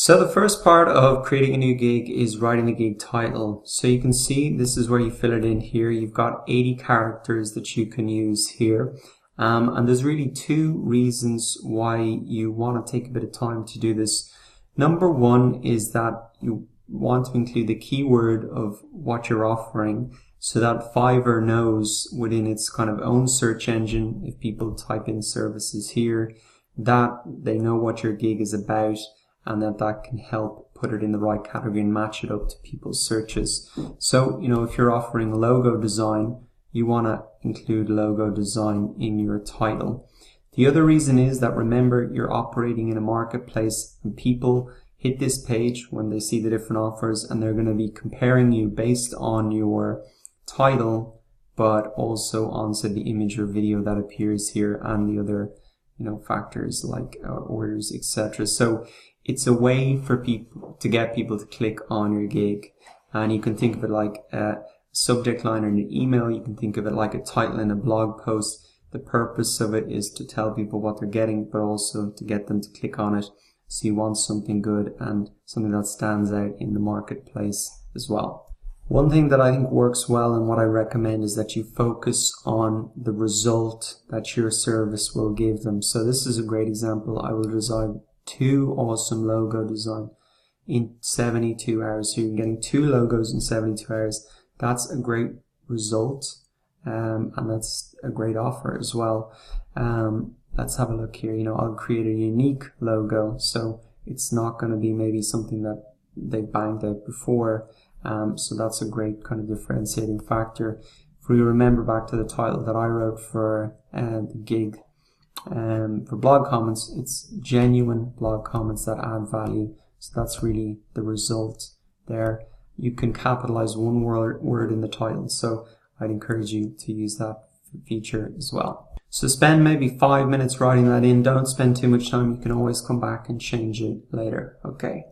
So the first part of creating a new gig is writing the gig title. So you can see this is where you fill it in here. You've got 80 characters that you can use here. And there's really two reasons why you want to take a bit of time to do this. Number one is that you want to include the keyword of what you're offering so that Fiverr knows within its kind of own search engine, if people type in services here, that they know what your gig is about, and that can help put it in the right category and match it up to people's searches. So, if you're offering logo design, you want to include logo design in your title. The other reason is that, remember, you're operating in a marketplace and people hit this page when they see the different offers and they're going to be comparing you based on your title, but also on, say, the image or video that appears here and the other factors like orders, etc. So it's a way for people to get people to click on your gig. And you can think of it like a subject line in an email. You can think of it like a title in a blog post. The purpose of it is to tell people what they're getting, but also to get them to click on it. So you want something good and something that stands out in the marketplace as well. One thing that I think works well and what I recommend is that you focus on the result that your service will give them. So this is a great example. I will design 2 awesome logo design in 72 hours. So you're getting 2 logos in 72 hours. That's a great result, and that's a great offer as well. Let's have a look here. I'll create a unique logo, so it's not going to be maybe something that they banged out before. So that's a great kind of differentiating factor. If we remember back to the title that I wrote for the gig, for blog comments, it's genuine blog comments that add value. So that's really the result there. You can capitalize one word in the title, so I'd encourage you to use that feature as well. So spend maybe 5 minutes writing that in. Don't spend too much time. You can always come back and change it later. Okay.